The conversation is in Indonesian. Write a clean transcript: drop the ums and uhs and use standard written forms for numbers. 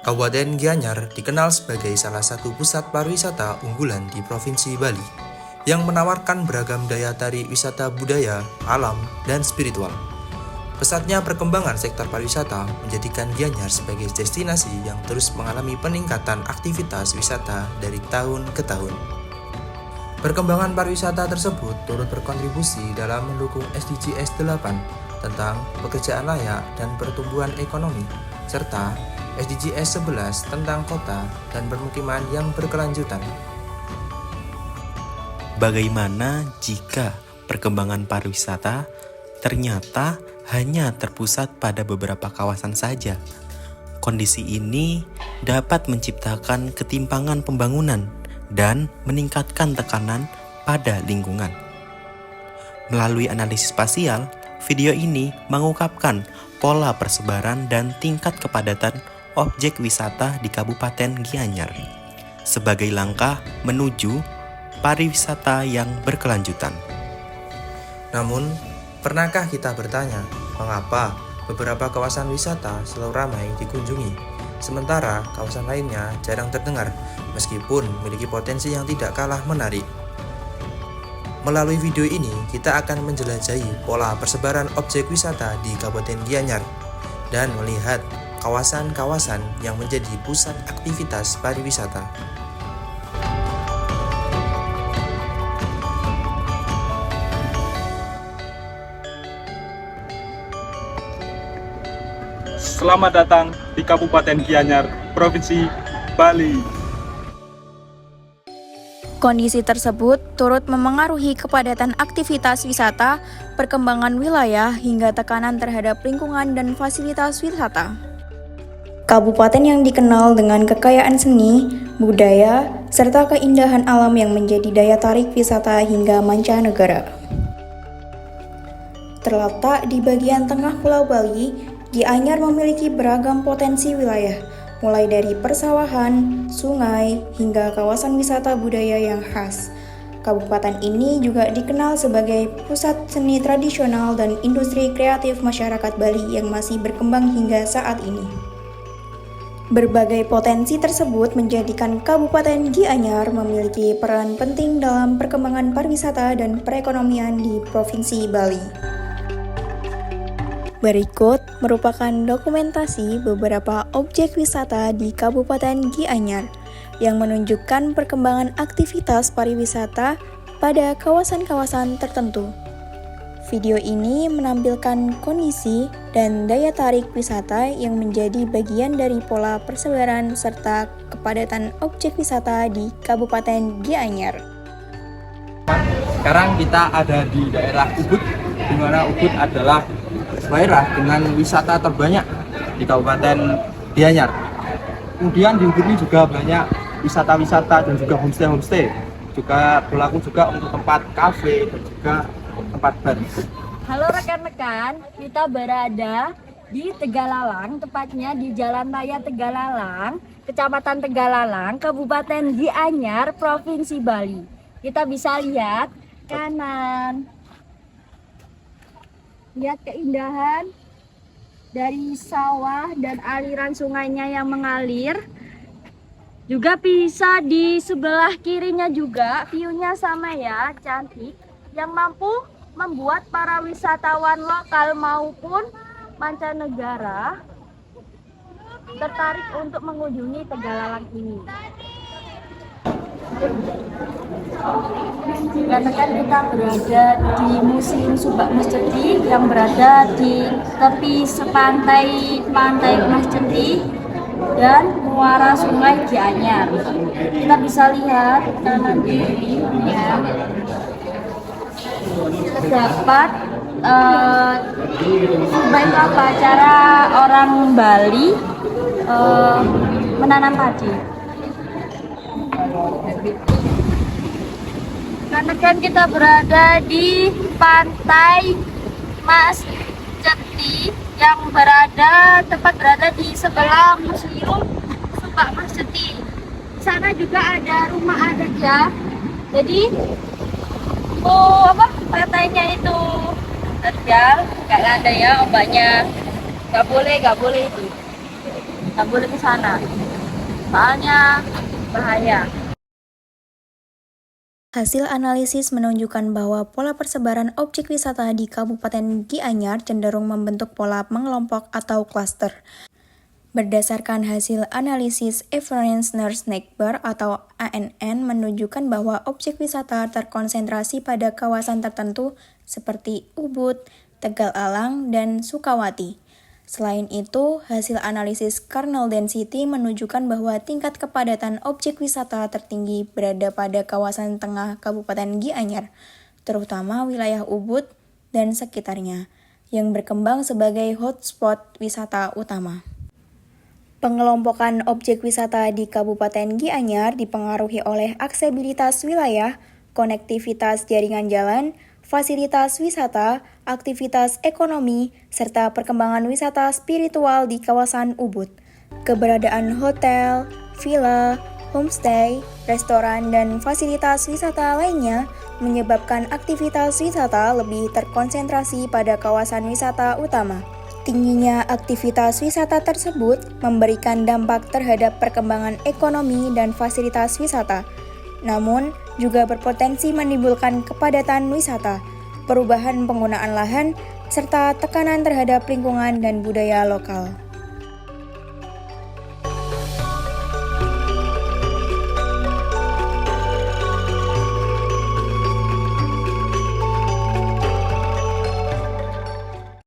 Kabupaten Gianyar dikenal sebagai salah satu pusat pariwisata unggulan di Provinsi Bali yang menawarkan beragam daya tarik wisata budaya, alam, dan spiritual. Pesatnya perkembangan sektor pariwisata menjadikan Gianyar sebagai destinasi yang terus mengalami peningkatan aktivitas wisata dari tahun ke tahun. Perkembangan pariwisata tersebut turut berkontribusi dalam mendukung SDGs 8 tentang pekerjaan layak dan pertumbuhan ekonomi, serta SDGs 11 tentang kota dan permukiman yang berkelanjutan. Bagaimana jika perkembangan pariwisata ternyata hanya terpusat pada beberapa kawasan saja? Kondisi ini dapat menciptakan ketimpangan pembangunan dan meningkatkan tekanan pada lingkungan. Melalui analisis spasial, video ini mengungkapkan pola persebaran dan tingkat kepadatan objek wisata di Kabupaten Gianyar sebagai langkah menuju pariwisata yang berkelanjutan. Namun, pernahkah kita bertanya, mengapa beberapa kawasan wisata selalu ramai dikunjungi, sementara kawasan lainnya jarang terdengar, meskipun memiliki potensi yang tidak kalah menarik? Melalui video ini, kita akan menjelajahi pola persebaran objek wisata di Kabupaten Gianyar dan melihat kawasan-kawasan yang menjadi pusat aktivitas pariwisata. Selamat datang di Kabupaten Gianyar, Provinsi Bali. Kondisi tersebut turut memengaruhi kepadatan aktivitas wisata, perkembangan wilayah, hingga tekanan terhadap lingkungan dan fasilitas wisata. Kabupaten yang dikenal dengan kekayaan seni, budaya, serta keindahan alam yang menjadi daya tarik wisata hingga mancanegara. Terletak di bagian tengah Pulau Bali, Gianyar memiliki beragam potensi wilayah, mulai dari persawahan, sungai, hingga kawasan wisata budaya yang khas. Kabupaten ini juga dikenal sebagai pusat seni tradisional dan industri kreatif masyarakat Bali yang masih berkembang hingga saat ini. Berbagai potensi tersebut menjadikan Kabupaten Gianyar memiliki peran penting dalam perkembangan pariwisata dan perekonomian di Provinsi Bali. Berikut merupakan dokumentasi beberapa objek wisata di Kabupaten Gianyar yang menunjukkan perkembangan aktivitas pariwisata pada kawasan-kawasan tertentu. Video ini menampilkan kondisi dan daya tarik wisata yang menjadi bagian dari pola persebaran serta kepadatan objek wisata di Kabupaten Gianyar. Sekarang kita ada di daerah Ubud, di mana Ubud adalah daerah dengan wisata terbanyak di Kabupaten Gianyar. Kemudian di Ubud ini juga banyak wisata-wisata dan juga homestay. Juga berlaku juga untuk tempat kafe dan juga tempat bar. Halo rekan-rekan, kita berada di Tegalalang, tepatnya di Jalan Raya Tegalalang, Kecamatan Tegalalang, Kabupaten Gianyar, Provinsi Bali. Kita bisa lihat kanan. Lihat keindahan dari sawah dan aliran sungainya yang mengalir. Juga bisa di sebelah kirinya juga, view-nya sama ya, cantik. Yang mampu membuat para wisatawan lokal maupun mancanegara tertarik untuk mengunjungi Tegalalang ini. Karena kan kita berada di Museum Subak Masjedi yang berada di tepi sepantai Masjedi dan muara Sungai Gianyar. Kita bisa lihat kanan kirinya terdapat beberapa cara orang Bali menanam padi. Karena kan kita berada di pantai Masjedi yang tepat berada di sebelah Museum Subak Masjedi. Di sana juga ada rumah adat ya. Jadi pantainya itu terjal, nggak landai ya ombaknya, nggak boleh itu. nggak boleh ke sana. Soalnya bahaya. Hasil analisis menunjukkan bahwa pola persebaran objek wisata di Kabupaten Gianyar cenderung membentuk pola mengelompok atau klaster. Berdasarkan hasil analisis Everence Nurse Nekbar atau ANN menunjukkan bahwa objek wisata terkonsentrasi pada kawasan tertentu seperti Ubud, Tegal Alang, dan Sukawati. Selain itu, hasil analisis kernel density menunjukkan bahwa tingkat kepadatan objek wisata tertinggi berada pada kawasan tengah Kabupaten Gianyar, terutama wilayah Ubud dan sekitarnya, yang berkembang sebagai hotspot wisata utama. Pengelompokan objek wisata di Kabupaten Gianyar dipengaruhi oleh aksesibilitas wilayah, konektivitas jaringan jalan, fasilitas wisata, aktivitas ekonomi, serta perkembangan wisata spiritual di kawasan Ubud. Keberadaan hotel, villa, homestay, restoran, dan fasilitas wisata lainnya menyebabkan aktivitas wisata lebih terkonsentrasi pada kawasan wisata utama. Tingginya aktivitas wisata tersebut memberikan dampak terhadap perkembangan ekonomi dan fasilitas wisata, namun juga berpotensi menimbulkan kepadatan wisata, perubahan penggunaan lahan, serta tekanan terhadap lingkungan dan budaya lokal.